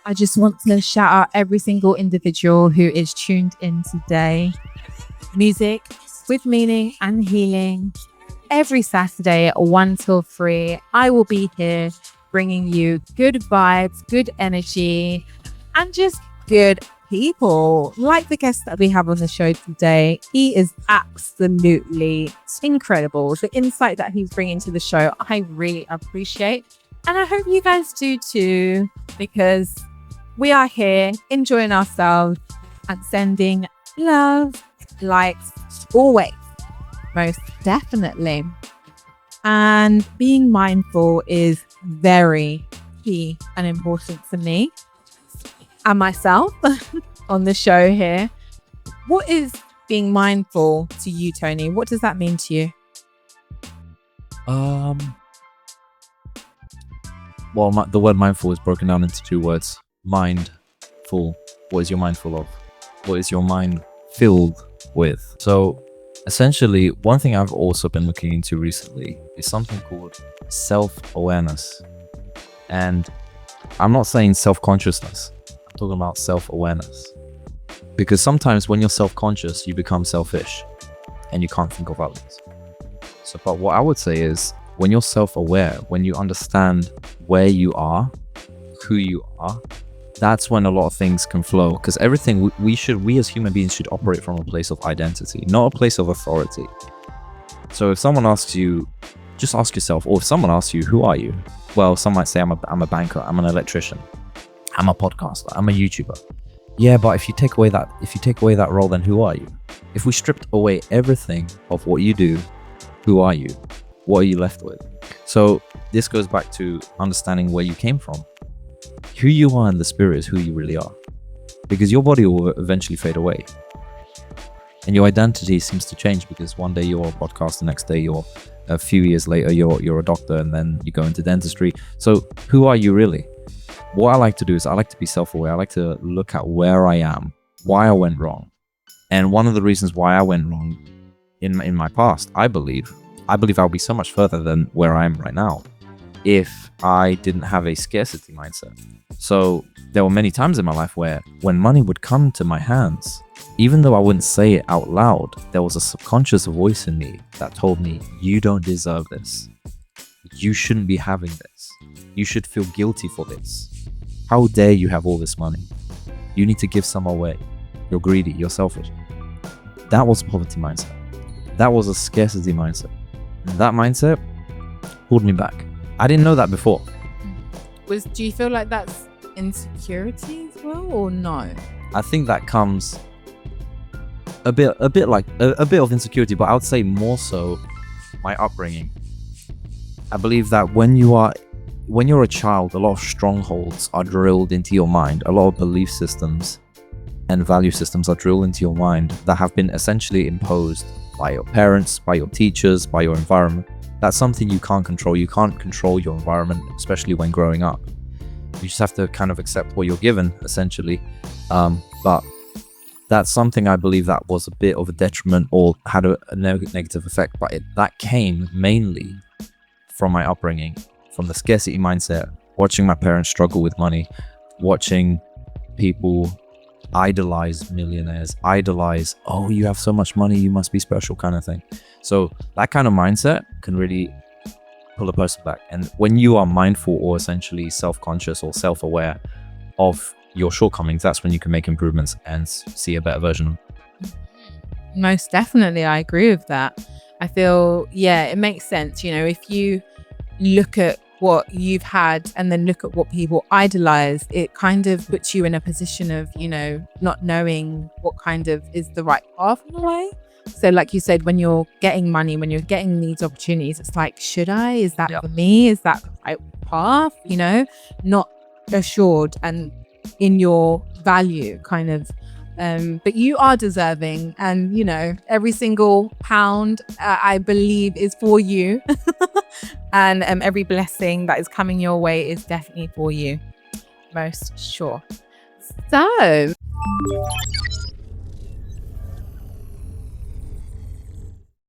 I just want to shout out every single individual who is tuned in today. Music with meaning and healing. Every Saturday at 1 till 3, I will be here bringing you good vibes, good energy, and just good people. Like the guest that we have on the show today, he is absolutely incredible. The insight that he's bringing to the show, I really appreciate. And I hope you guys do too, because we are here enjoying ourselves and sending love, likes, always, most definitely. And being mindful is very key and important for me and myself on the show here. What is being mindful to you, Tony? What does that mean to you? Well, the word mindful is broken down into 2 words. Mindful. What is your mind full of? What is your mind filled with? So essentially, one thing I've also been looking into recently is something called self-awareness. And I'm not saying self-consciousness. I'm talking about self-awareness. Because sometimes when you're self-conscious, you become selfish and you can't think of others. So, but what I would say is, when you're self-aware, when you understand where you are, who you are, that's when a lot of things can flow. Because everything we as human beings should operate from a place of identity, not a place of authority. So if someone asks you, just ask yourself, or if someone asks you, who are you? Well, some might say I'm a banker, I'm an electrician, I'm a podcaster, I'm a YouTuber. Yeah, but if you take away that role, then who are you? If we stripped away everything of what you do, who are you? What are you left with? So this goes back to understanding where you came from. Who you are in the spirit is who you really are, because your body will eventually fade away and your identity seems to change, because one day you're a podcaster, the next day a few years later you're a doctor, and then you go into dentistry. So who are you really? What I like to do is I like to be self-aware. I like to look at where I am, why I went wrong. And one of the reasons why I went wrong in my past, I believe I'll be so much further than where I am right now if I didn't have a scarcity mindset. So there were many times in my life where when money would come to my hands, even though I wouldn't say it out loud, there was a subconscious voice in me that told me, you don't deserve this. You shouldn't be having this. You should feel guilty for this. How dare you have all this money? You need to give some away. You're greedy, you're selfish. That was a poverty mindset. That was a scarcity mindset. And that mindset pulled me back. I didn't know that before. Do you feel like that's insecurity as well, or no? I think that comes a bit of insecurity, but I would say more so my upbringing. I believe that when you're a child, a lot of strongholds are drilled into your mind. A lot of belief systems and value systems are drilled into your mind that have been essentially imposed by your parents, by your teachers, by your environment. That's something you can't control. You can't control your environment, especially when growing up. You just have to kind of accept what you're given, essentially. But that's something I believe that was a bit of a detriment or had a negative effect. But that came mainly from my upbringing, from the scarcity mindset, watching my parents struggle with money, watching people idolize millionaires, oh, you have so much money, you must be special, kind of thing. So that kind of mindset can really pull a person back. And when you are mindful or essentially self-conscious or self-aware of your shortcomings, that's when you can make improvements and see a better version. Most definitely, I agree with that. I feel, yeah, it makes sense. You know, if you look at what you've had and then look at what people idolize, it kind of puts you in a position of, you know, not knowing what kind of is the right path in a way. So like you said, when you're getting money, when you're getting these opportunities, it's like, should I? Is that for me? Is that the right path? You know, not assured and in your value kind of. But you are deserving, and you know, every single pound I believe is for you. And every blessing that is coming your way is definitely for you, most sure. So